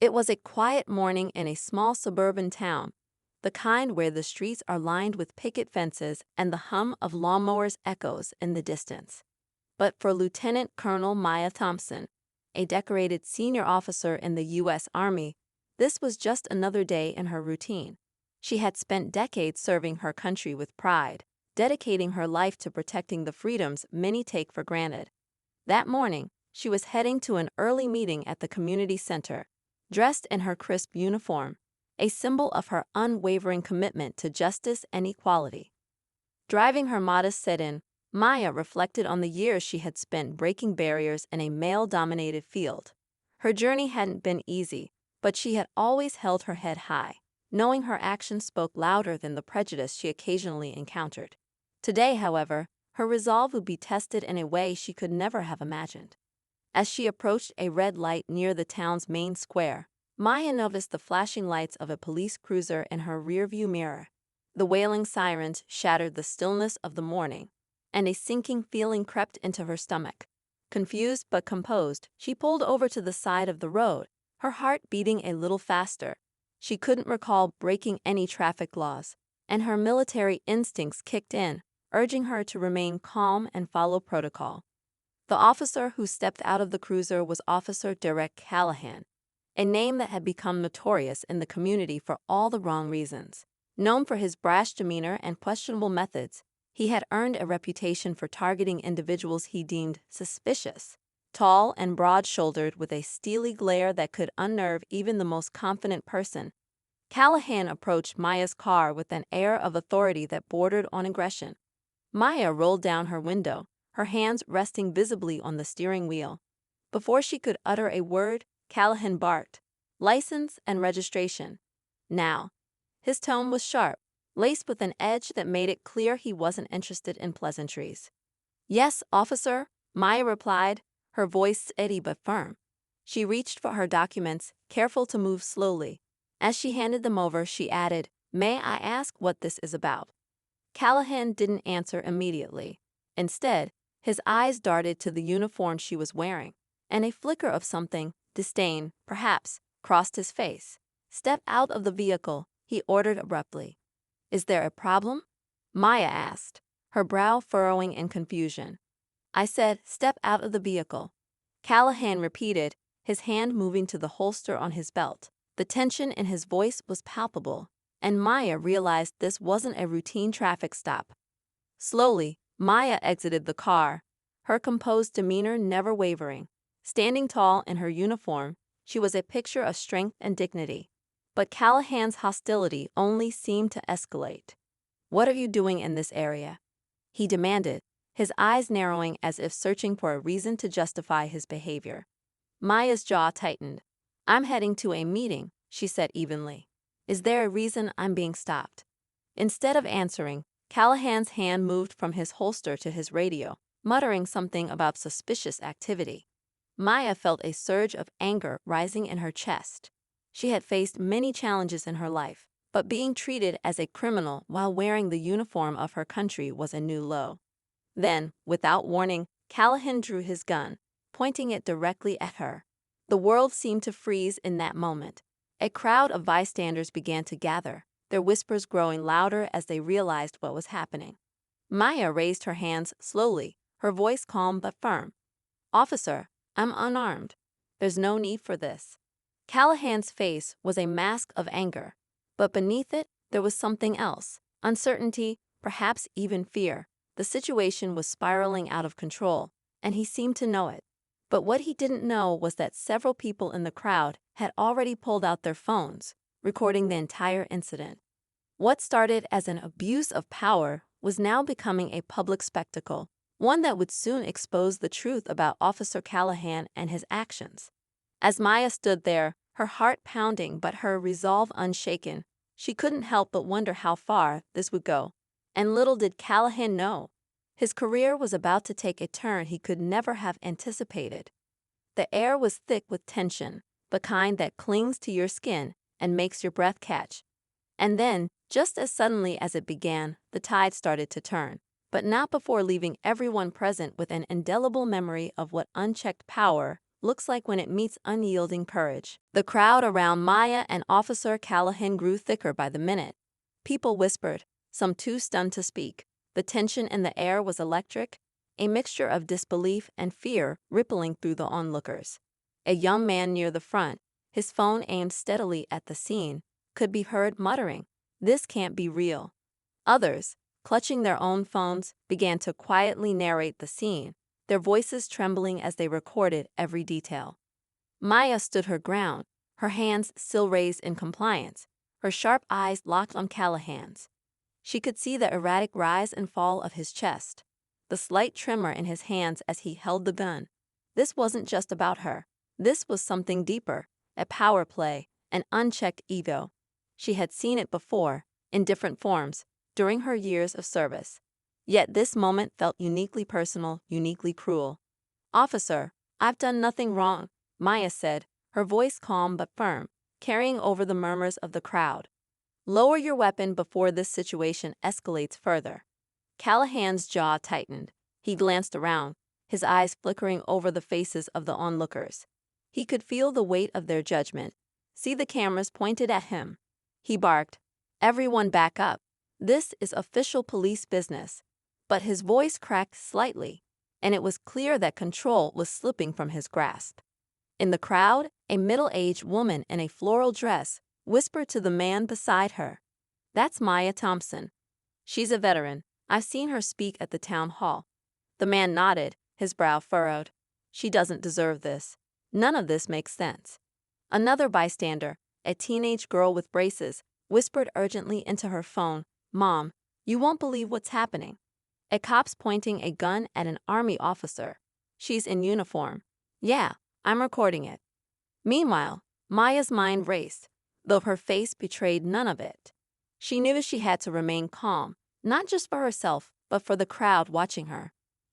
It was a quiet morning in a small suburban town, the kind where the streets are lined with picket fences and the hum of lawnmowers echoes in the distance. But for Lieutenant Colonel Maya Thompson, a decorated senior officer in the U.S. Army, this was just another day in her routine. She had spent decades serving her country with pride, dedicating her life to protecting the freedoms many take for granted. That morning, she was heading to an early meeting at the community center, dressed in her crisp uniform, a symbol of her unwavering commitment to justice and equality. Driving her modest sedan, Maya reflected on the years she had spent breaking barriers in a male-dominated field. Her journey hadn't been easy, but she had always held her head high, knowing her actions spoke louder than the prejudice she occasionally encountered. Today, however, her resolve would be tested in a way she could never have imagined. As she approached a red light near the town's main square, Maya noticed the flashing lights of a police cruiser in her rearview mirror. The wailing sirens shattered the stillness of the morning, and a sinking feeling crept into her stomach. Confused but composed, she pulled over to the side of the road, her heart beating a little faster. She couldn't recall breaking any traffic laws, and her military instincts kicked in, urging her to remain calm and follow protocol. The officer who stepped out of the cruiser was Officer Derek Callahan, a name that had become notorious in the community for all the wrong reasons. Known for his brash demeanor and questionable methods, he had earned a reputation for targeting individuals he deemed suspicious. Tall and broad-shouldered with a steely glare that could unnerve even the most confident person, Callahan approached Maya's car with an air of authority that bordered on aggression. Maya rolled down her window, her hands resting visibly on the steering wheel. Before she could utter a word, Callahan barked, "License and registration. Now." His tone was sharp, laced with an edge that made it clear he wasn't interested in pleasantries. "Yes, officer," Maya replied, her voice steady but firm. She reached for her documents, careful to move slowly. As she handed them over, she added, "May I ask what this is about?" Callahan didn't answer immediately. Instead, his eyes darted to the uniform she was wearing, and a flicker of something, disdain, perhaps, crossed his face. "Step out of the vehicle," he ordered abruptly. "Is there a problem?" Maya asked, her brow furrowing in confusion. "I said, step out of the vehicle," Callahan repeated, his hand moving to the holster on his belt. The tension in his voice was palpable, and Maya realized this wasn't a routine traffic stop. Slowly, Maya exited the car, her composed demeanor never wavering. Standing tall in her uniform, she was a picture of strength and dignity. But Callahan's hostility only seemed to escalate. "What are you doing in this area?" he demanded, his eyes narrowing as if searching for a reason to justify his behavior. Maya's jaw tightened. "I'm heading to a meeting," she said evenly. "Is there a reason I'm being stopped?" Instead of answering, Callahan's hand moved from his holster to his radio, muttering something about suspicious activity. Maya felt a surge of anger rising in her chest. She had faced many challenges in her life, but being treated as a criminal while wearing the uniform of her country was a new low. Then, without warning, Callahan drew his gun, pointing it directly at her. The world seemed to freeze in that moment. A crowd of bystanders began to gather, their whispers growing louder as they realized what was happening. Maya raised her hands slowly, her voice calm but firm. "Officer, I'm unarmed. There's no need for this." Callahan's face was a mask of anger, but beneath it, there was something else, uncertainty, perhaps even fear. The situation was spiraling out of control, and he seemed to know it. But what he didn't know was that several people in the crowd had already pulled out their phones, recording the entire incident. What started as an abuse of power was now becoming a public spectacle, one that would soon expose the truth about Officer Callahan and his actions. As Maya stood there, her heart pounding but her resolve unshaken, she couldn't help but wonder how far this would go. And little did Callahan know, his career was about to take a turn he could never have anticipated. The air was thick with tension, the kind that clings to your skin and makes your breath catch. And then, just as suddenly as it began, the tide started to turn, but not before leaving everyone present with an indelible memory of what unchecked power looks like when it meets unyielding courage. The crowd around Maya and Officer Callahan grew thicker by the minute. People whispered, some too stunned to speak. The tension in the air was electric, a mixture of disbelief and fear rippling through the onlookers. A young man near the front, his phone aimed steadily at the scene, could be heard muttering, "This can't be real." Others, clutching their own phones, began to quietly narrate the scene, their voices trembling as they recorded every detail. Maya stood her ground, her hands still raised in compliance, her sharp eyes locked on Callahan's. She could see the erratic rise and fall of his chest, the slight tremor in his hands as he held the gun. This wasn't just about her. This was something deeper, a power play, an unchecked ego. She had seen it before, in different forms, during her years of service. Yet this moment felt uniquely personal, uniquely cruel. "Officer, I've done nothing wrong," Maya said, her voice calm but firm, carrying over the murmurs of the crowd. "Lower your weapon before this situation escalates further." Callahan's jaw tightened. He glanced around, his eyes flickering over the faces of the onlookers. He could feel the weight of their judgment, see the cameras pointed at him. He barked, "Everyone back up. This is official police business." But his voice cracked slightly, and it was clear that control was slipping from his grasp. In the crowd, a middle-aged woman in a floral dress whispered to the man beside her, "That's Maya Thompson. She's a veteran. I've seen her speak at the town hall." The man nodded, his brow furrowed. "She doesn't deserve this. None of this makes sense." Another bystander, a teenage girl with braces, whispered urgently into her phone, "Mom, you won't believe what's happening. A cop's pointing a gun at an army officer. She's in uniform. Yeah, I'm recording it." Meanwhile, Maya's mind raced, though her face betrayed none of it. She knew she had to remain calm, not just for herself, but for the crowd watching her.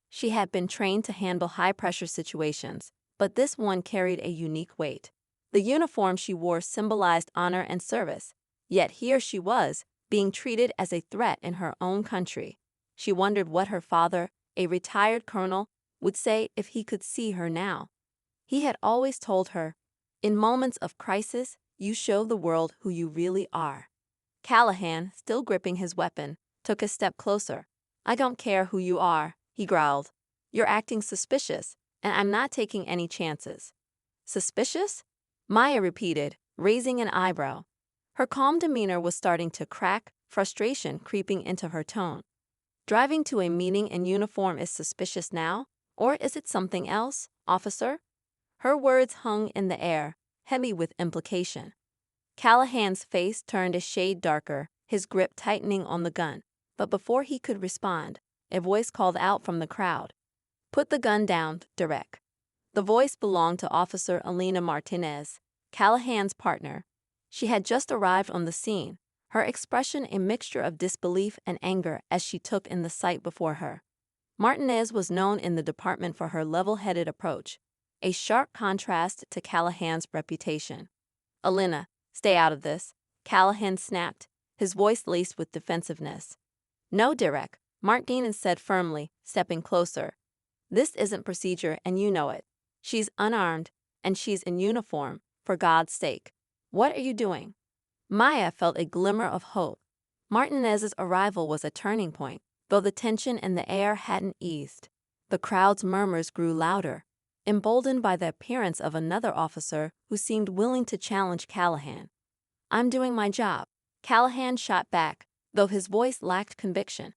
She had been trained to handle high-pressure situations, but this one carried a unique weight. The uniform she wore symbolized honor and service, yet here she was, being treated as a threat in her own country. She wondered what her father, a retired colonel, would say if he could see her now. He had always told her, "In moments of crisis, you show the world who you really are." Callahan, still gripping his weapon, took a step closer. "I don't care who you are," he growled. "You're acting suspicious, and I'm not taking any chances." "Suspicious?" Maya repeated, raising an eyebrow. Her calm demeanor was starting to crack, frustration creeping into her tone. "Driving to a meeting in uniform is suspicious now? Or is it something else, officer?" Her words hung in the air, heavy with implication. Callahan's face turned a shade darker, his grip tightening on the gun. But before he could respond, a voice called out from the crowd, "Put the gun down, Derek." The voice belonged to Officer Elena Martinez, Callahan's partner. She had just arrived on the scene, her expression a mixture of disbelief and anger as she took in the sight before her. Martinez was known in the department for her level-headed approach, a sharp contrast to Callahan's reputation. "Elena, stay out of this," Callahan snapped, his voice laced with defensiveness. "No, Derek," Martinez said firmly, stepping closer. "This isn't procedure and you know it. She's unarmed, and she's in uniform, for God's sake. What are you doing?" Maya felt a glimmer of hope. Martinez's arrival was a turning point, though the tension in the air hadn't eased. The crowd's murmurs grew louder, emboldened by the appearance of another officer who seemed willing to challenge Callahan. "I'm doing my job," Callahan shot back, though his voice lacked conviction.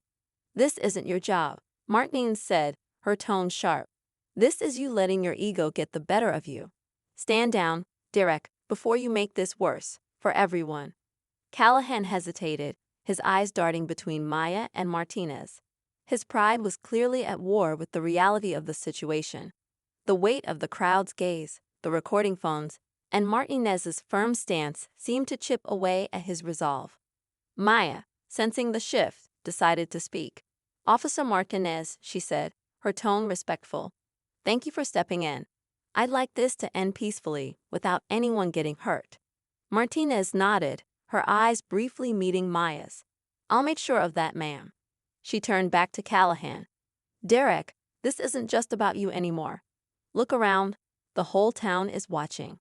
"This isn't your job," Martinez said, her tone sharp. "This is you letting your ego get the better of you. Stand down, Derek, before you make this worse, for everyone." Callahan hesitated, his eyes darting between Maya and Martinez. His pride was clearly at war with the reality of the situation. The weight of the crowd's gaze, the recording phones, and Martinez's firm stance seemed to chip away at his resolve. Maya, sensing the shift, decided to speak. "Officer Martinez," she said, her tone respectful, "thank you for stepping in. I'd like this to end peacefully, without anyone getting hurt." Martinez nodded, her eyes briefly meeting Maya's. "I'll make sure of that, ma'am." She turned back to Callahan. "Derek, this isn't just about you anymore. Look around. The whole town is watching.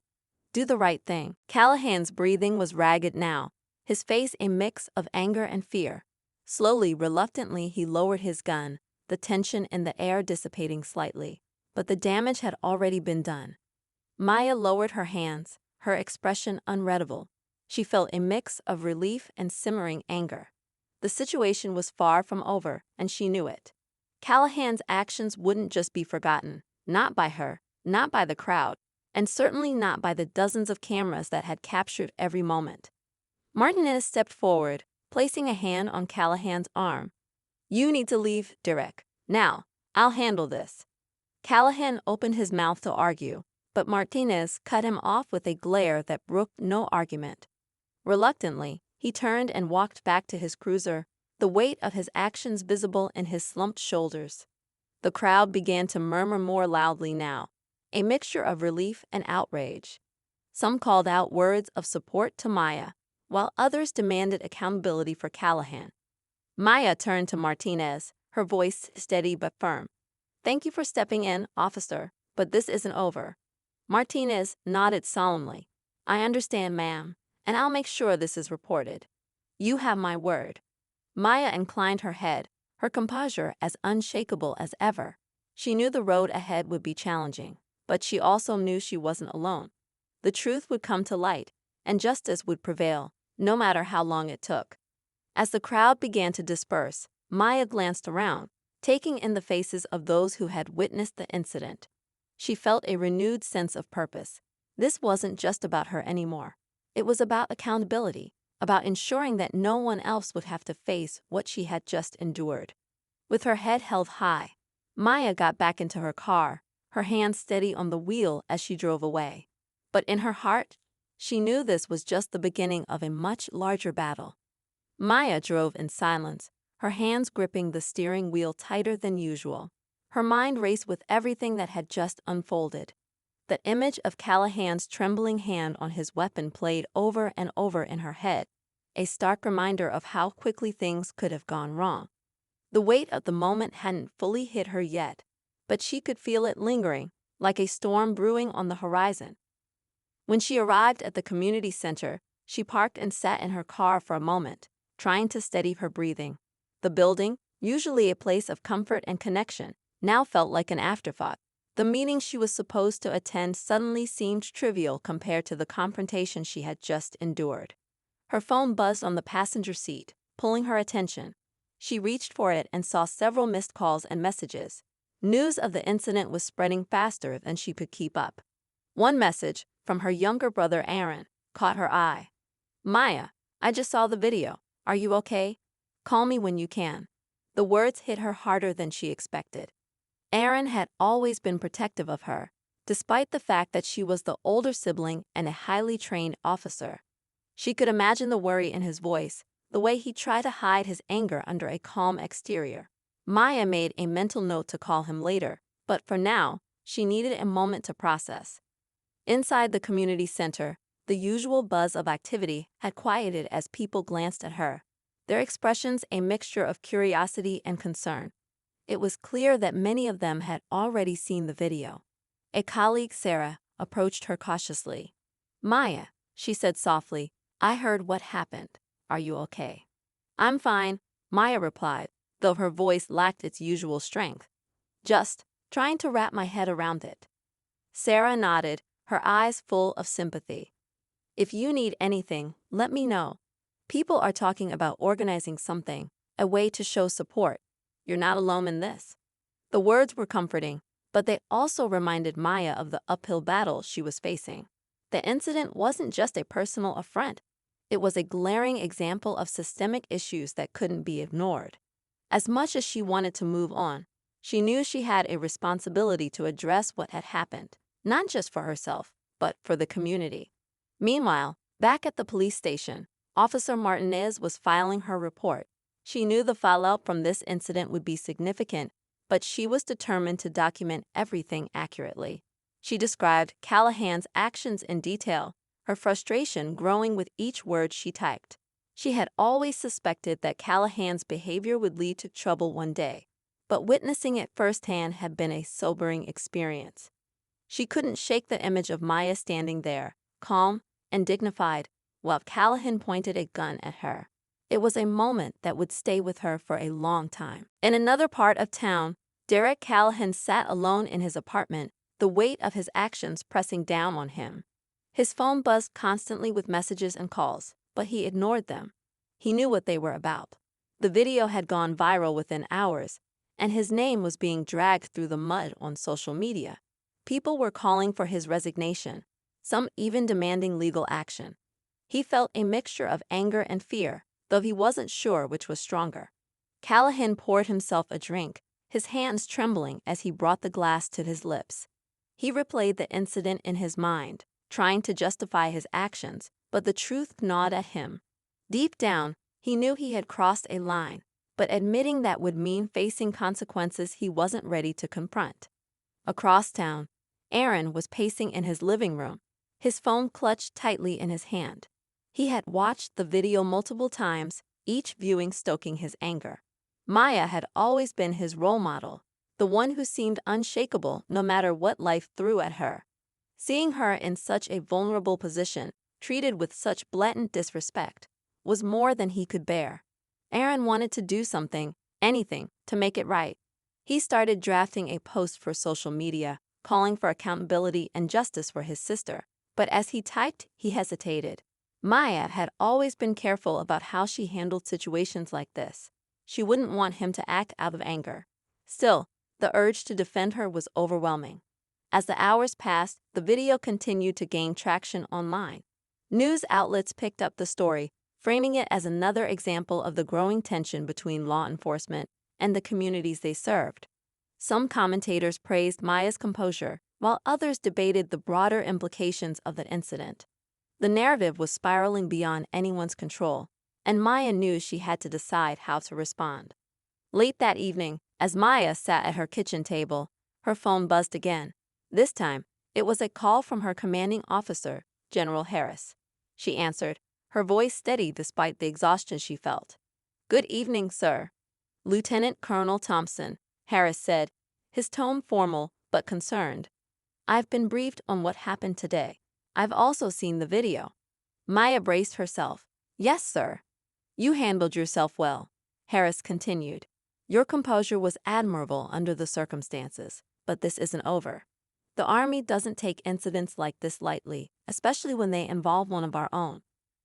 Do the right thing. Callahan's breathing was ragged now, his face a mix of anger and fear. Slowly, reluctantly, he lowered his gun, the tension in the air dissipating slightly. But the damage had already been done. Maya lowered her hands, her expression unreadable. She felt a mix of relief and simmering anger. The situation was far from over, and she knew it. Callahan's actions wouldn't just be forgotten, not by her, not by the crowd, and certainly not by the dozens of cameras that had captured every moment. Martinez stepped forward, placing a hand on Callahan's arm. "You need to leave, Derek. Now, I'll handle this." Callahan opened his mouth to argue, but Martinez cut him off with a glare that brooked no argument. Reluctantly, he turned and walked back to his cruiser, the weight of his actions visible in his slumped shoulders. The crowd began to murmur more loudly now, a mixture of relief and outrage. Some called out words of support to Maya, while others demanded accountability for Callahan. Maya turned to Martinez, her voice steady but firm. "Thank you for stepping in, officer, but this isn't over." Martinez nodded solemnly. "I understand, ma'am, and I'll make sure this is reported. You have my word." Maya inclined her head, her composure as unshakable as ever. She knew the road ahead would be challenging, but she also knew she wasn't alone. The truth would come to light, and justice would prevail, no matter how long it took. As the crowd began to disperse, Maya glanced around, taking in the faces of those who had witnessed the incident. She felt a renewed sense of purpose. This wasn't just about her anymore. It was about accountability, about ensuring that no one else would have to face what she had just endured. With her head held high, Maya got back into her car, her hands steady on the wheel as she drove away. But in her heart, she knew this was just the beginning of a much larger battle. Maya drove in silence, her hands gripping the steering wheel tighter than usual. Her mind raced with everything that had just unfolded. The image of Callahan's trembling hand on his weapon played over and over in her head, a stark reminder of how quickly things could have gone wrong. The weight of the moment hadn't fully hit her yet, but she could feel it lingering, like a storm brewing on the horizon. When she arrived at the community center, she parked and sat in her car for a moment, trying to steady her breathing. The building, usually a place of comfort and connection, now felt like an afterthought. The meeting she was supposed to attend suddenly seemed trivial compared to the confrontation she had just endured. Her phone buzzed on the passenger seat, pulling her attention. She reached for it and saw several missed calls and messages. News of the incident was spreading faster than she could keep up. One message, from her younger brother Aaron, caught her eye. "Maya, I just saw the video. Are you okay? Call me when you can." The words hit her harder than she expected. Aaron had always been protective of her, despite the fact that she was the older sibling and a highly trained officer. She could imagine the worry in his voice, the way he tried to hide his anger under a calm exterior. Maya made a mental note to call him later, but for now, she needed a moment to process. Inside the community center, the usual buzz of activity had quieted as people glanced at her, their expressions a mixture of curiosity and concern. It was clear that many of them had already seen the video. A colleague, Sarah, approached her cautiously. "Maya," she said softly, "I heard what happened. Are you okay?" "I'm fine," Maya replied, though her voice lacked its usual strength. "Just trying to wrap my head around it." Sarah nodded, her eyes full of sympathy. "If you need anything, let me know. People are talking about organizing something, a way to show support. You're not alone in this." The words were comforting, but they also reminded Maya of the uphill battle she was facing. The incident wasn't just a personal affront. It was a glaring example of systemic issues that couldn't be ignored. As much as she wanted to move on, she knew she had a responsibility to address what had happened, not just for herself, but for the community. Meanwhile, back at the police station, Officer Martinez was filing her report. She knew the fallout from this incident would be significant, but she was determined to document everything accurately. She described Callahan's actions in detail, her frustration growing with each word she typed. She had always suspected that Callahan's behavior would lead to trouble one day, but witnessing it firsthand had been a sobering experience. She couldn't shake the image of Maya standing there, calm and dignified, while Callahan pointed a gun at her. It was a moment that would stay with her for a long time. In another part of town, Derek Callahan sat alone in his apartment, the weight of his actions pressing down on him. His phone buzzed constantly with messages and calls, but he ignored them. He knew what they were about. The video had gone viral within hours, and his name was being dragged through the mud on social media. People were calling for his resignation, some even demanding legal action. He felt a mixture of anger and fear, though he wasn't sure which was stronger. Callahan poured himself a drink, his hands trembling as he brought the glass to his lips. He replayed the incident in his mind, trying to justify his actions, but the truth gnawed at him. Deep down, he knew he had crossed a line, but admitting that would mean facing consequences he wasn't ready to confront. Across town, Aaron was pacing in his living room, his phone clutched tightly in his hand. He had watched the video multiple times, each viewing stoking his anger. Maya had always been his role model, the one who seemed unshakable no matter what life threw at her. Seeing her in such a vulnerable position, treated with such blatant disrespect, was more than he could bear. Aaron wanted to do something, anything, to make it right. He started drafting a post for social media, calling for accountability and justice for his sister. But as he typed, he hesitated. Maya had always been careful about how she handled situations like this. She wouldn't want him to act out of anger. Still, the urge to defend her was overwhelming. As the hours passed, the video continued to gain traction online. News outlets picked up the story, framing it as another example of the growing tension between law enforcement and the communities they served. Some commentators praised Maya's composure, while others debated the broader implications of the incident. The narrative was spiraling beyond anyone's control, and Maya knew she had to decide how to respond. Late that evening, as Maya sat at her kitchen table, her phone buzzed again. This time, it was a call from her commanding officer, General Harris. She answered, her voice steady despite the exhaustion she felt. "Good evening, sir." "Lieutenant Colonel Thompson," Harris said, his tone formal but concerned. "I've been briefed on what happened today. I've also seen the video." Maya braced herself. "Yes, sir." "You handled yourself well," Harris continued. "Your composure was admirable under the circumstances, but this isn't over. The Army doesn't take incidents like this lightly, especially when they involve one of our own.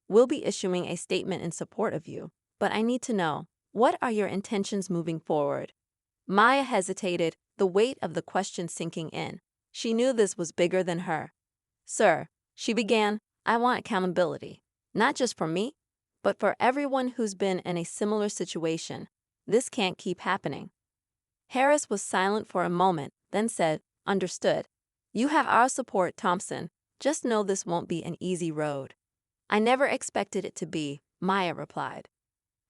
We'll be issuing a statement in support of you, but I need to know, what are your intentions moving forward?" Maya hesitated, the weight of the question sinking in. She knew this was bigger than her. "Sir," she began, "I want accountability, not just for me, but for everyone who's been in a similar situation. This can't keep happening." Harris was silent for a moment, then said, "Understood. You have our support, Thompson. Just know this won't be an easy road." "I never expected it to be," Maya replied.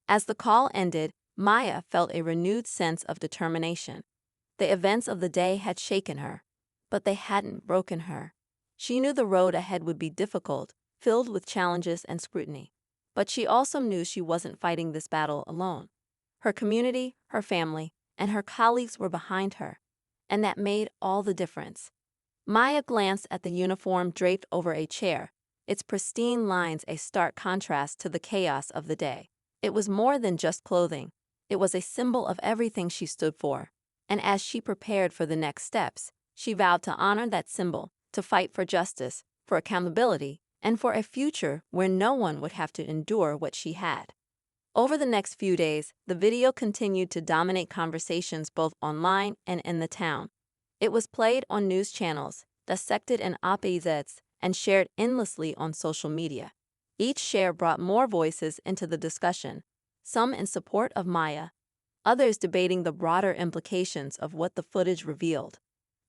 As the call ended, Maya felt a renewed sense of determination. The events of the day had shaken her, but they hadn't broken her. She knew the road ahead would be difficult, filled with challenges and scrutiny. But she also knew she wasn't fighting this battle alone. Her community, her family, and her colleagues were behind her, and that made all the difference. Maya glanced at the uniform draped over a chair, its pristine lines a stark contrast to the chaos of the day. It was more than just clothing. It was a symbol of everything she stood for. And as she prepared for the next steps, she vowed to honor that symbol, to fight for justice, for accountability, and for a future where no one would have to endure what she had. Over the next few days, the video continued to dominate conversations both online and in the town. It was played on news channels, dissected in op-eds, and shared endlessly on social media. Each share brought more voices into the discussion, some in support of Maya, others debating the broader implications of what the footage revealed.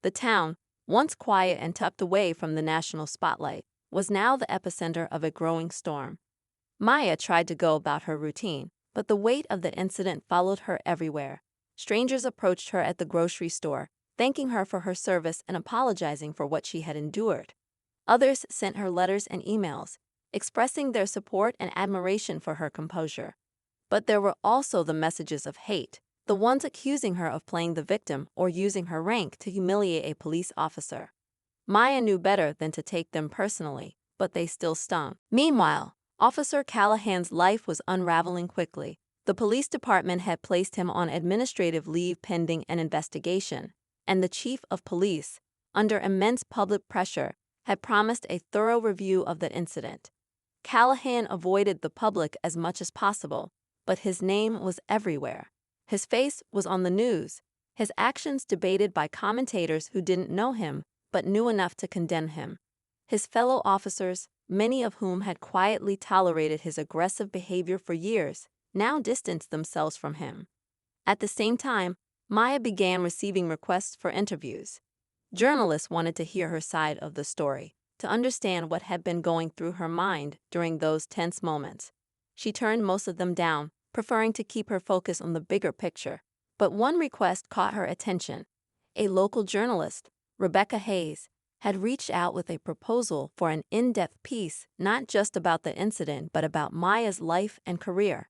The town, once quiet and tucked away from the national spotlight, was now the epicenter of a growing storm. Maya tried to go about her routine, but the weight of the incident followed her everywhere. Strangers approached her at the grocery store, thanking her for her service and apologizing for what she had endured. Others sent her letters and emails, expressing their support and admiration for her composure. But there were also the messages of hate, the ones accusing her of playing the victim or using her rank to humiliate a police officer. Maya knew better than to take them personally, but they still stung. Meanwhile, Officer Callahan's life was unraveling quickly. The police department had placed him on administrative leave pending an investigation, and the chief of police, under immense public pressure, had promised a thorough review of the incident. Callahan avoided the public as much as possible, but his name was everywhere. His face was on the news, his actions debated by commentators who didn't know him but knew enough to condemn him. His fellow officers, many of whom had quietly tolerated his aggressive behavior for years, now distanced themselves from him. At the same time, Maya began receiving requests for interviews. Journalists wanted to hear her side of the story, to understand what had been going through her mind during those tense moments. She turned most of them down, preferring to keep her focus on the bigger picture. But one request caught her attention. A local journalist, Rebecca Hayes, had reached out with a proposal for an in-depth piece not just about the incident but about Maya's life and career.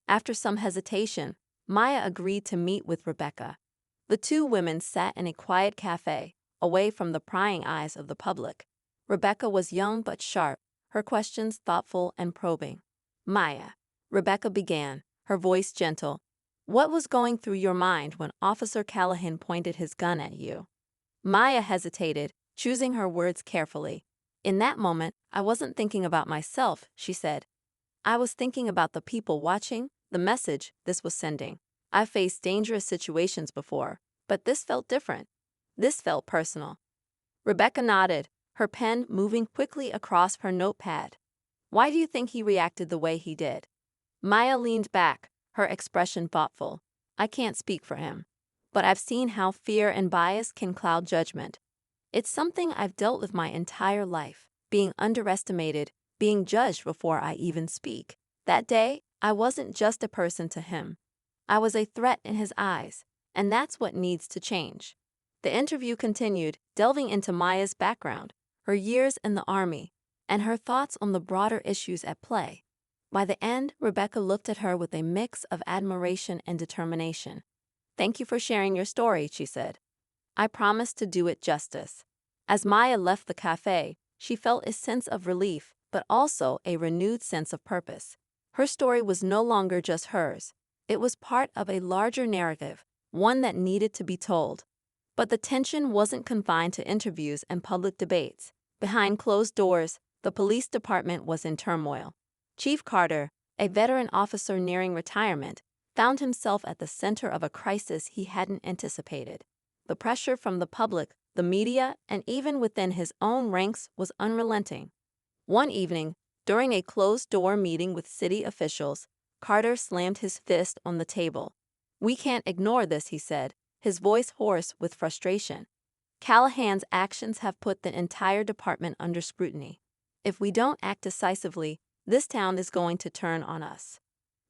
After some hesitation, Maya agreed to meet with Rebecca. The two women sat in a quiet cafe, away from the prying eyes of the public. Rebecca was young but sharp, her questions thoughtful and probing. "Maya," Rebecca began, her voice gentle, "what was going through your mind when Officer Callahan pointed his gun at you?" Maya hesitated, choosing her words carefully. "In that moment, I wasn't thinking about myself," she said. "I was thinking about the people watching, the message this was sending. I've faced dangerous situations before, but this felt different. This felt personal." Rebecca nodded, her pen moving quickly across her notepad. "Why do you think he reacted the way he did?" Maya leaned back, her expression thoughtful. "I can't speak for him, but I've seen how fear and bias can cloud judgment. It's something I've dealt with my entire life, being underestimated, being judged before I even speak. That day, I wasn't just a person to him. I was a threat in his eyes, and that's what needs to change." The interview continued, delving into Maya's background, her years in the Army, and her thoughts on the broader issues at play. By the end, Rebecca looked at her with a mix of admiration and determination. "Thank you for sharing your story," she said. "I promise to do it justice." As Maya left the cafe, she felt a sense of relief, but also a renewed sense of purpose. Her story was no longer just hers. It was part of a larger narrative, one that needed to be told. But the tension wasn't confined to interviews and public debates. Behind closed doors, the police department was in turmoil. Chief Carter, a veteran officer nearing retirement, found himself at the center of a crisis he hadn't anticipated. The pressure from the public, the media, and even within his own ranks was unrelenting. One evening, during a closed-door meeting with city officials, Carter slammed his fist on the table. "We can't ignore this," he said, his voice hoarse with frustration. "Callahan's actions have put the entire department under scrutiny. If we don't act decisively, this town is going to turn on us."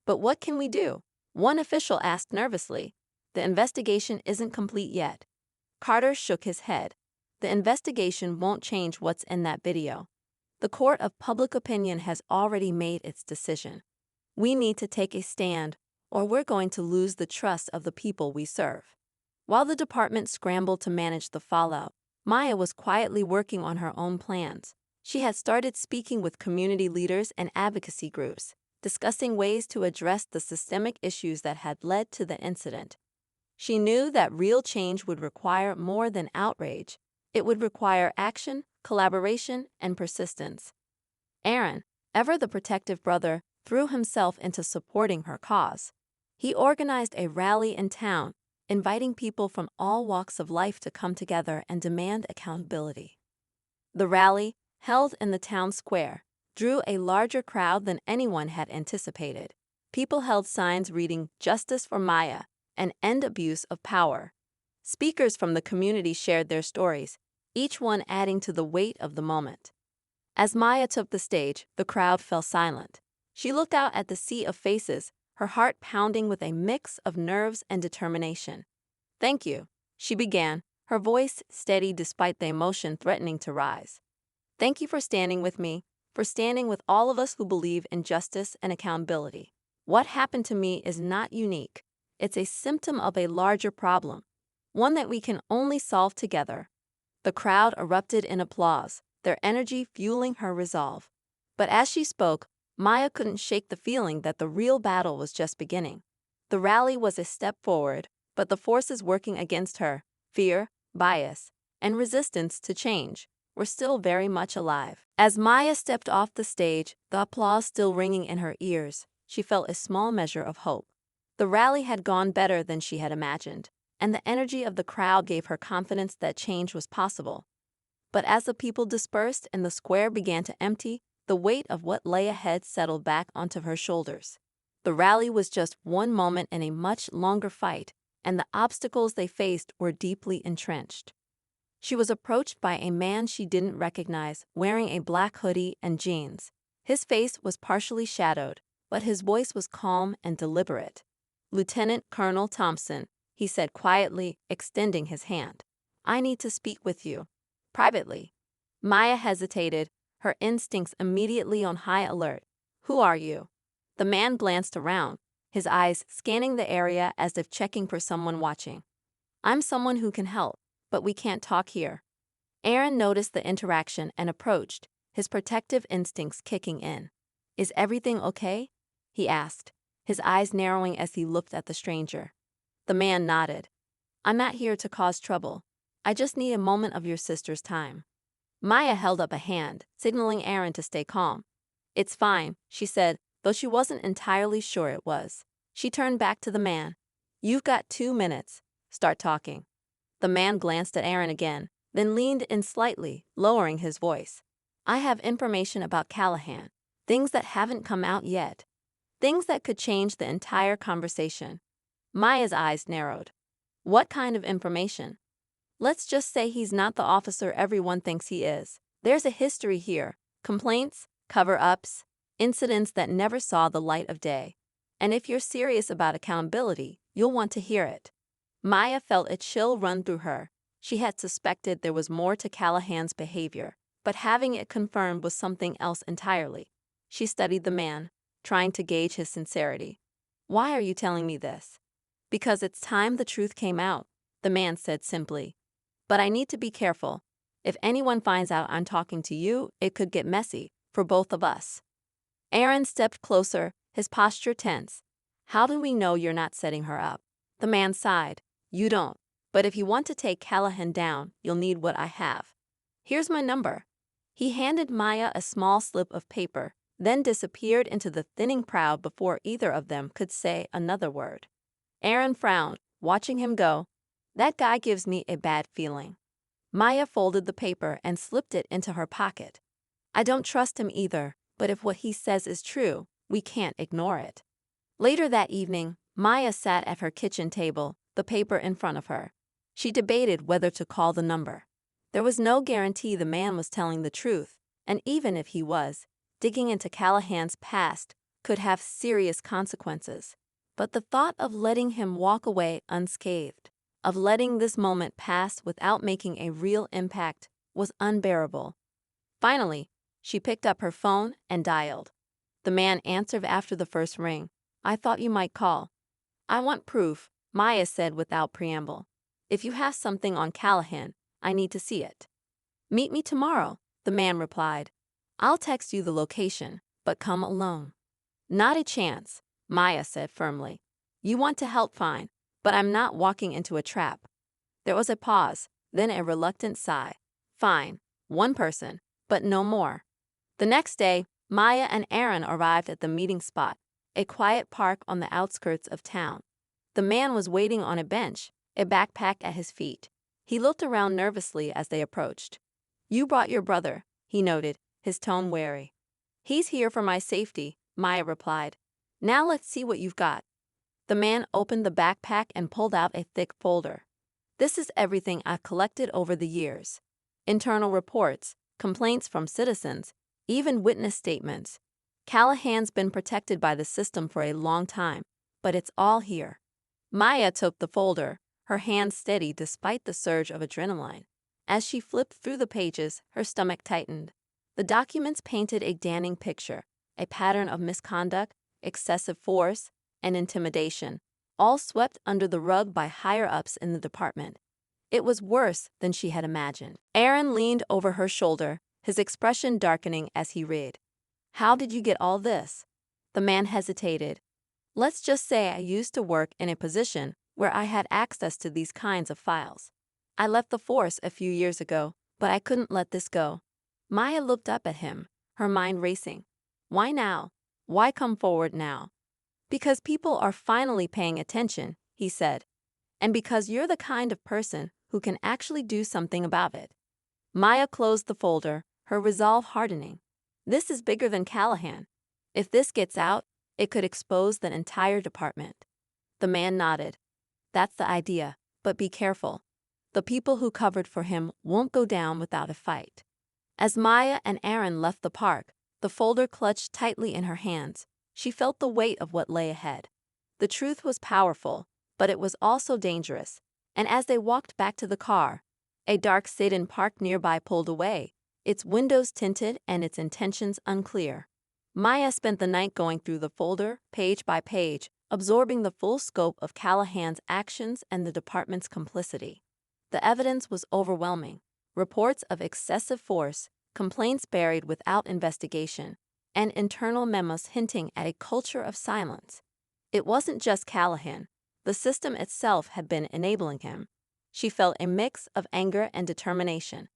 "But what can we do?" one official asked nervously. "The investigation isn't complete yet." Carter shook his head. "The investigation won't change what's in that video. The court of public opinion has already made its decision. We need to take a stand, or we're going to lose the trust of the people we serve." While the department scrambled to manage the fallout, Maya was quietly working on her own plans. She had started speaking with community leaders and advocacy groups, discussing ways to address the systemic issues that had led to the incident. She knew that real change would require more than outrage. It would require action, collaboration, and persistence. Aaron, ever the protective brother, threw himself into supporting her cause. He organized a rally in town, inviting people from all walks of life to come together and demand accountability. The rally, held in the town square, drew a larger crowd than anyone had anticipated. People held signs reading "Justice for Maya" and "End Abuse of Power." Speakers from the community shared their stories, each one adding to the weight of the moment. As Maya took the stage, the crowd fell silent. She looked out at the sea of faces, her heart pounding with a mix of nerves and determination. "Thank you," she began, her voice steady despite the emotion threatening to rise. "Thank you for standing with me, for standing with all of us who believe in justice and accountability. What happened to me is not unique. It's a symptom of a larger problem, one that we can only solve together." The crowd erupted in applause, their energy fueling her resolve. But as she spoke, Maya couldn't shake the feeling that the real battle was just beginning. The rally was a step forward, but the forces working against her, fear, bias, and resistance to change, were still very much alive. As Maya stepped off the stage, the applause still ringing in her ears, she felt a small measure of hope. The rally had gone better than she had imagined, and the energy of the crowd gave her confidence that change was possible. But as the people dispersed and the square began to empty, the weight of what lay ahead settled back onto her shoulders. The rally was just one moment in a much longer fight, and the obstacles they faced were deeply entrenched. She was approached by a man she didn't recognize, wearing a black hoodie and jeans. His face was partially shadowed, but his voice was calm and deliberate. "Lieutenant Colonel Thompson," he said quietly, extending his hand. "I need to speak with you. Privately." Maya hesitated, her instincts immediately on high alert. "Who are you?" The man glanced around, his eyes scanning the area as if checking for someone watching. "I'm someone who can help, but we can't talk here." Aaron noticed the interaction and approached, his protective instincts kicking in. "Is everything okay?" he asked, his eyes narrowing as he looked at the stranger. The man nodded. "I'm not here to cause trouble. I just need a moment of your sister's time." Maya held up a hand, signaling Aaron to stay calm. "It's fine," she said, though she wasn't entirely sure it was. She turned back to the man. "You've got 2 minutes. Start talking." The man glanced at Aaron again, then leaned in slightly, lowering his voice. "I have information about Callahan, things that haven't come out yet. Things that could change the entire conversation." Maya's eyes narrowed. "What kind of information?" "Let's just say he's not the officer everyone thinks he is. There's a history here, complaints, cover-ups, incidents that never saw the light of day. And if you're serious about accountability, you'll want to hear it." Maya felt a chill run through her. She had suspected there was more to Callahan's behavior, but having it confirmed was something else entirely. She studied the man, trying to gauge his sincerity. "Why are you telling me this?" "Because it's time the truth came out," the man said simply. "But I need to be careful. If anyone finds out I'm talking to you, it could get messy, for both of us." Aaron stepped closer, his posture tense. "How do we know you're not setting her up?" The man sighed. "You don't. But if you want to take Callahan down, you'll need what I have. Here's my number." He handed Maya a small slip of paper, then disappeared into the thinning crowd before either of them could say another word. Aaron frowned, watching him go. "That guy gives me a bad feeling." Maya folded the paper and slipped it into her pocket. "I don't trust him either, but if what he says is true, we can't ignore it." Later that evening, Maya sat at her kitchen table, the paper in front of her. She debated whether to call the number. There was no guarantee the man was telling the truth, and even if he was, digging into Callahan's past could have serious consequences. But the thought of letting him walk away unscathed, of letting this moment pass without making a real impact, was unbearable. Finally, she picked up her phone and dialed. The man answered after the first ring. "I thought you might call." "I want proof," Maya said without preamble. "If you have something on Callahan, I need to see it." "Meet me tomorrow," the man replied. "I'll text you the location, but come alone." "Not a chance," Maya said firmly. "You want to help, fine, but I'm not walking into a trap." There was a pause, then a reluctant sigh. "Fine, one person, but no more." The next day, Maya and Aaron arrived at the meeting spot, a quiet park on the outskirts of town. The man was waiting on a bench, a backpack at his feet. He looked around nervously as they approached. "You brought your brother," he noted, his tone wary. "He's here for my safety," Maya replied. "Now let's see what you've got." The man opened the backpack and pulled out a thick folder. "This is everything I've collected over the years. Internal reports, complaints from citizens, even witness statements. Callahan's been protected by the system for a long time, but it's all here." Maya took the folder, her hands steady despite the surge of adrenaline. As she flipped through the pages, her stomach tightened. The documents painted a damning picture, a pattern of misconduct, excessive force, and intimidation, all swept under the rug by higher-ups in the department. It was worse than she had imagined. Aaron leaned over her shoulder, his expression darkening as he read. How did you get all this? The man hesitated. Let's just say I used to work in a position where I had access to these kinds of files. I left the force a few years ago, but I couldn't let this go. Maya looked up at him, her mind racing. Why now? Why come forward now? Because people are finally paying attention, he said. And because you're the kind of person who can actually do something about it. Maya closed the folder, her resolve hardening. This is bigger than Callahan. If this gets out, it could expose the entire department. The man nodded. That's the idea, but be careful. The people who covered for him won't go down without a fight. As Maya and Aaron left the park, the folder clutched tightly in her hands. She felt the weight of what lay ahead. The truth was powerful, but it was also dangerous. And as they walked back to the car, a dark sedan parked nearby pulled away, its windows tinted and its intentions unclear. Maya spent the night going through the folder, page by page, absorbing the full scope of Callahan's actions and the department's complicity. The evidence was overwhelming. Reports of excessive force, complaints buried without investigation, and internal memos hinting at a culture of silence. It wasn't just Callahan. The system itself had been enabling him. She felt a mix of anger and determination.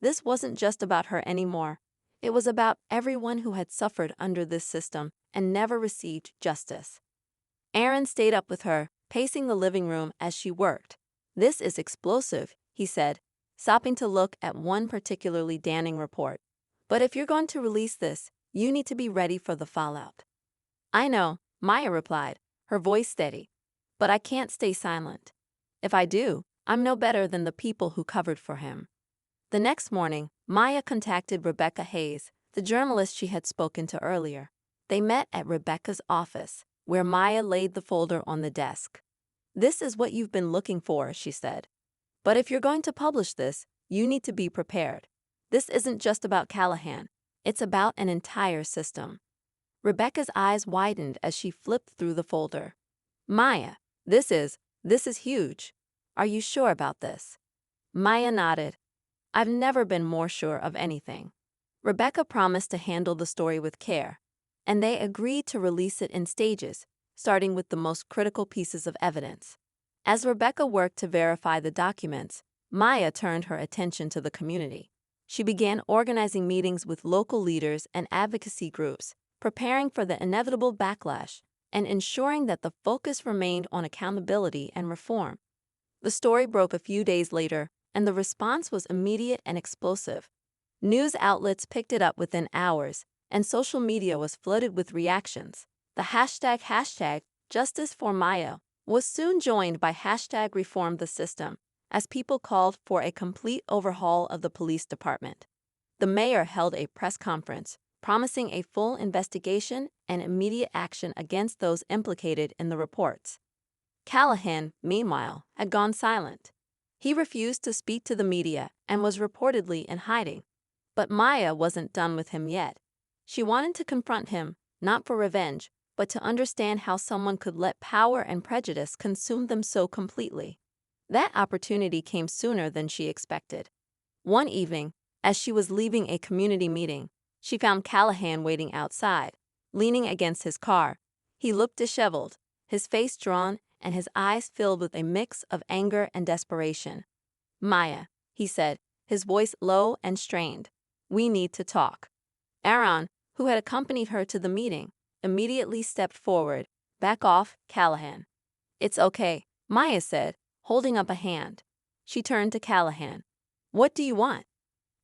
This wasn't just about her anymore. It was about everyone who had suffered under this system and never received justice. Aaron stayed up with her, pacing the living room as she worked. This is explosive, he said, stopping to look at one particularly damning report. But if you're going to release this, you need to be ready for the fallout. I know, Maya replied, her voice steady. But I can't stay silent. If I do, I'm no better than the people who covered for him. The next morning, Maya contacted Rebecca Hayes, the journalist she had spoken to earlier. They met at Rebecca's office, where Maya laid the folder on the desk. This is what you've been looking for, she said. But if you're going to publish this, you need to be prepared. This isn't just about Callahan. It's about an entire system. Rebecca's eyes widened as she flipped through the folder. Maya, this is huge. Are you sure about this? Maya nodded. I've never been more sure of anything. Rebecca promised to handle the story with care, and they agreed to release it in stages, starting with the most critical pieces of evidence. As Rebecca worked to verify the documents, Maya turned her attention to the community. She began organizing meetings with local leaders and advocacy groups, preparing for the inevitable backlash, and ensuring that the focus remained on accountability and reform. The story broke a few days later, and the response was immediate and explosive. News outlets picked it up within hours, and social media was flooded with reactions. The hashtag Justice for Maya was soon joined by hashtag Reform the System, as people called for a complete overhaul of the police department. The mayor held a press conference, promising a full investigation and immediate action against those implicated in the reports. Callahan, meanwhile, had gone silent. He refused to speak to the media and was reportedly in hiding. But Maya wasn't done with him yet. She wanted to confront him, not for revenge, but to understand how someone could let power and prejudice consume them so completely. That opportunity came sooner than she expected. One evening, as she was leaving a community meeting, she found Callahan waiting outside, leaning against his car. He looked disheveled, his face drawn and his eyes filled with a mix of anger and desperation. Maya, he said, his voice low and strained. We need to talk. Aaron, who had accompanied her to the meeting, immediately stepped forward. Back off, Callahan. It's okay, Maya said, holding up a hand. She turned to Callahan. What do you want?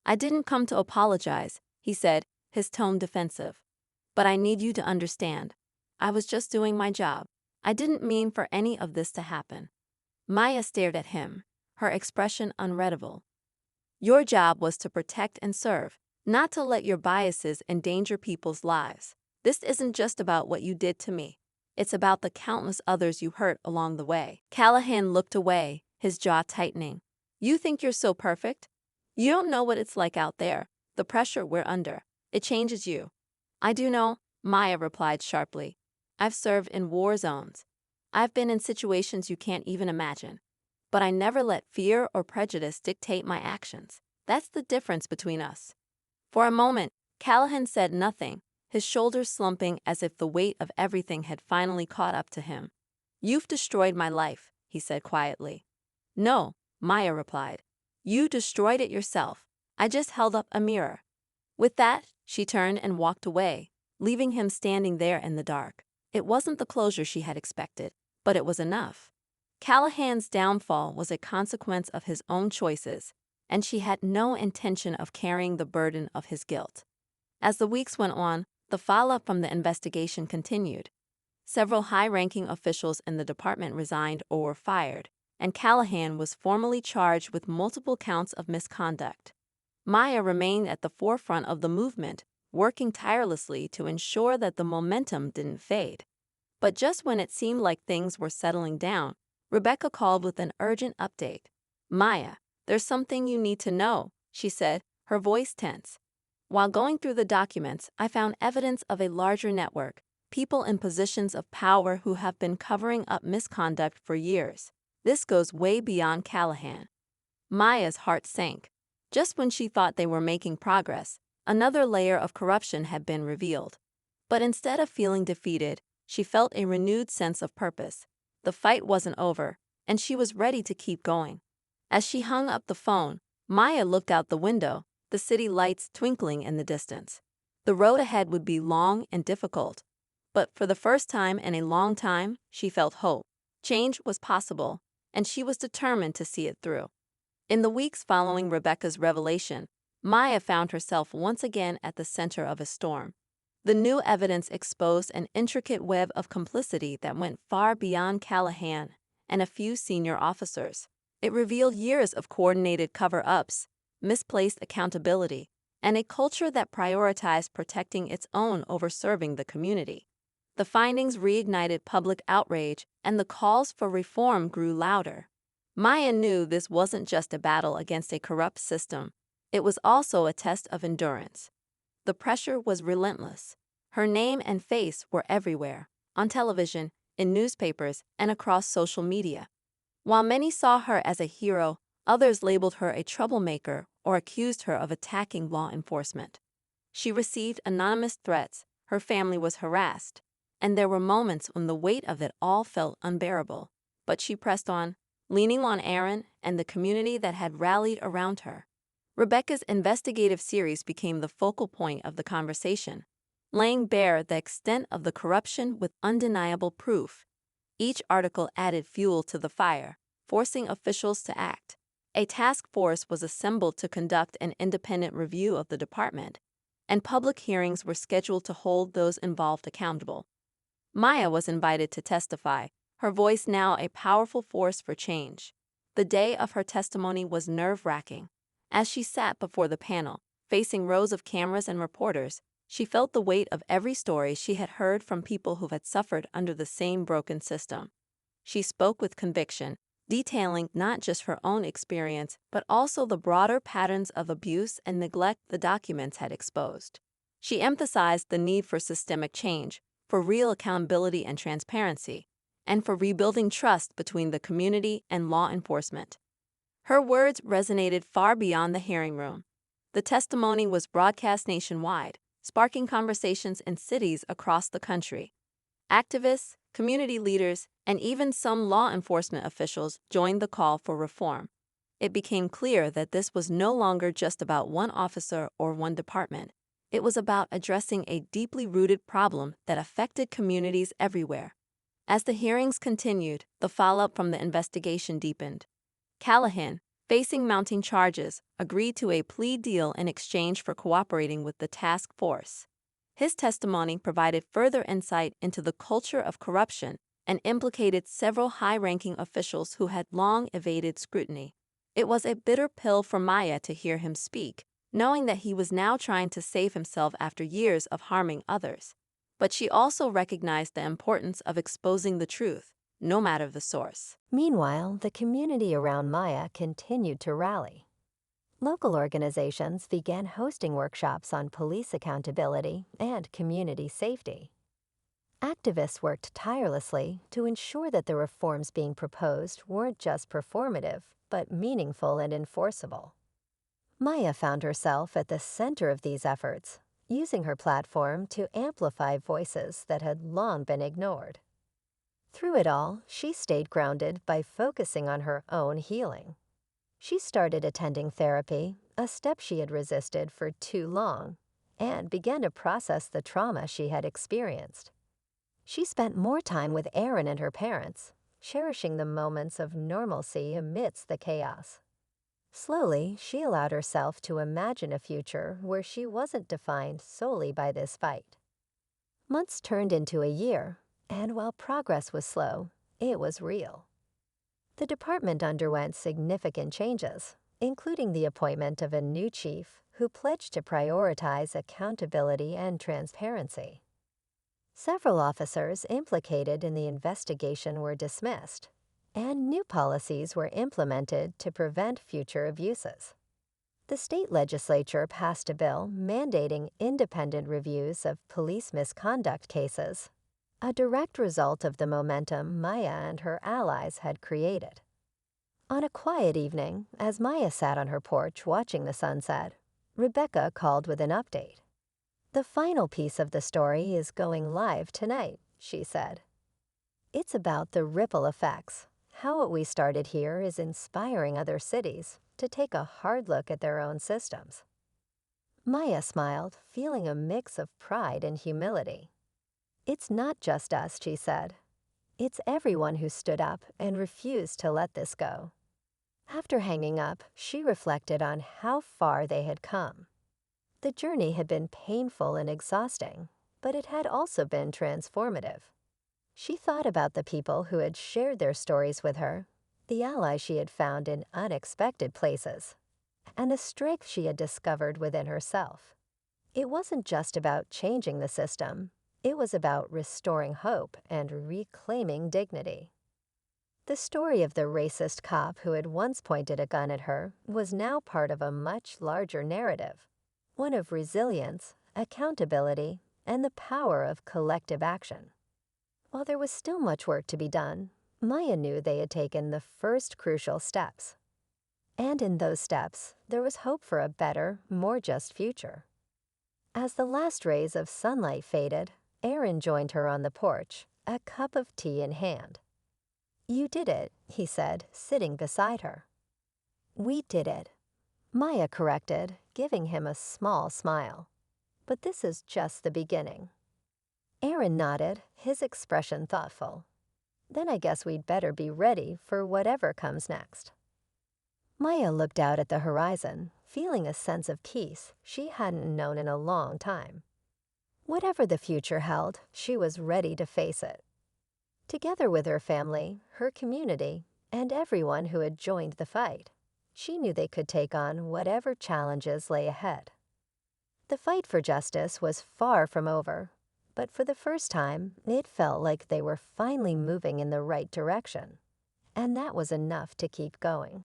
I didn't come to apologize, he said, his tone defensive. But I need you to understand. I was just doing my job. I didn't mean for any of this to happen. Maya stared at him, her expression unreadable. Your job was to protect and serve, not to let your biases endanger people's lives. This isn't just about what you did to me. It's about the countless others you hurt along the way. Callahan looked away, his jaw tightening. You think you're so perfect? You don't know what it's like out there, the pressure we're under. It changes you. I do know, Maya replied sharply. I've served in war zones. I've been in situations you can't even imagine. but I never let fear or prejudice dictate my actions. That's the difference between us." For a moment, Callahan said nothing, his shoulders slumping as if the weight of everything had finally caught up to him. "You've destroyed my life," he said quietly. "No," Maya replied. "You destroyed it yourself. I just held up a mirror." With that, she turned and walked away, leaving him standing there in the dark. It wasn't the closure she had expected, but it was enough. Callahan's downfall was a consequence of his own choices, and she had no intention of carrying the burden of his guilt. As the weeks went on, the fallout from the investigation continued. Several high-ranking officials in the department resigned or were fired, and Callahan was formally charged with multiple counts of misconduct. Maya remained at the forefront of the movement, working tirelessly to ensure that the momentum didn't fade. But just when it seemed like things were settling down, Rebecca called with an urgent update. "Maya, there's something you need to know," she said, her voice tense. "While going through the documents, I found evidence of a larger network, people in positions of power who have been covering up misconduct for years. This goes way beyond Callahan." Maya's heart sank. Just when she thought they were making progress, another layer of corruption had been revealed. But instead of feeling defeated, she felt a renewed sense of purpose. The fight wasn't over, and she was ready to keep going. As she hung up the phone, Maya looked out the window, the city lights twinkling in the distance. The road ahead would be long and difficult. But for the first time in a long time, she felt hope. Change was possible, and she was determined to see it through. In the weeks following Rebecca's revelation, Maya found herself once again at the center of a storm. The new evidence exposed an intricate web of complicity that went far beyond Callahan and a few senior officers. It revealed years of coordinated cover-ups, misplaced accountability, and a culture that prioritized protecting its own over serving the community. The findings reignited public outrage, and the calls for reform grew louder. Maya knew this wasn't just a battle against a corrupt system. It was also a test of endurance. The pressure was relentless. Her name and face were everywhere, on television, in newspapers, and across social media. While many saw her as a hero, others labeled her a troublemaker or accused her of attacking law enforcement. She received anonymous threats, her family was harassed, and there were moments when the weight of it all felt unbearable. But she pressed on, leaning on Aaron and the community that had rallied around her. Rebecca's investigative series became the focal point of the conversation, laying bare the extent of the corruption with undeniable proof. Each article added fuel to the fire, forcing officials to act. A task force was assembled to conduct an independent review of the department, and public hearings were scheduled to hold those involved accountable. Maya was invited to testify, her voice now a powerful force for change. The day of her testimony was nerve-wracking. As she sat before the panel, facing rows of cameras and reporters, she felt the weight of every story she had heard from people who had suffered under the same broken system. She spoke with conviction, detailing not just her own experience, but also the broader patterns of abuse and neglect the documents had exposed. She emphasized the need for systemic change, for real accountability and transparency, and for rebuilding trust between the community and law enforcement. Her words resonated far beyond the hearing room. The testimony was broadcast nationwide, sparking conversations in cities across the country. Activists, community leaders, and even some law enforcement officials joined the call for reform. It became clear that this was no longer just about one officer or one department. It was about addressing a deeply rooted problem that affected communities everywhere. As the hearings continued, the fallout from the investigation deepened. Callahan, facing mounting charges, agreed to a plea deal in exchange for cooperating with the task force. His testimony provided further insight into the culture of corruption and implicated several high-ranking officials who had long evaded scrutiny. It was a bitter pill for Maya to hear him speak, knowing that he was now trying to save himself after years of harming others. But she also recognized the importance of exposing the truth, no matter the source. Meanwhile, the community around Maya continued to rally. Local organizations began hosting workshops on police accountability and community safety. Activists worked tirelessly to ensure that the reforms being proposed weren't just performative, but meaningful and enforceable. Maya found herself at the center of these efforts, using her platform to amplify voices that had long been ignored. Through it all, she stayed grounded by focusing on her own healing. She started attending therapy, a step she had resisted for too long, and began to process the trauma she had experienced. She spent more time with Erin and her parents, cherishing the moments of normalcy amidst the chaos. Slowly, she allowed herself to imagine a future where she wasn't defined solely by this fight. Months turned into a year, and while progress was slow, it was real. The department underwent significant changes, including the appointment of a new chief who pledged to prioritize accountability and transparency. Several officers implicated in the investigation were dismissed, and new policies were implemented to prevent future abuses. The state legislature passed a bill mandating independent reviews of police misconduct cases, a direct result of the momentum Maya and her allies had created. On a quiet evening, as Maya sat on her porch watching the sunset, Rebecca called with an update. "The final piece of the story is going live tonight," she said. "It's about the ripple effects, how what we started here is inspiring other cities to take a hard look at their own systems." Maya smiled, feeling a mix of pride and humility. "It's not just us," she said. "It's everyone who stood up and refused to let this go." After hanging up, she reflected on how far they had come. The journey had been painful and exhausting, but it had also been transformative. She thought about the people who had shared their stories with her, the allies she had found in unexpected places, and the strength she had discovered within herself. It wasn't just about changing the system, it was about restoring hope and reclaiming dignity. The story of the racist cop who had once pointed a gun at her was now part of a much larger narrative, one of resilience, accountability, and the power of collective action. While there was still much work to be done, Maya knew they had taken the first crucial steps. And in those steps, there was hope for a better, more just future. As the last rays of sunlight faded, Aaron joined her on the porch, a cup of tea in hand. "You did it," he said, sitting beside her. "We did it," Maya corrected, giving him a small smile. "But this is just the beginning." Aaron nodded, his expression thoughtful. "Then I guess we'd better be ready for whatever comes next." Maya looked out at the horizon, feeling a sense of peace she hadn't known in a long time. Whatever the future held, she was ready to face it. Together with her family, her community, and everyone who had joined the fight, she knew they could take on whatever challenges lay ahead. The fight for justice was far from over, but for the first time, it felt like they were finally moving in the right direction, and that was enough to keep going.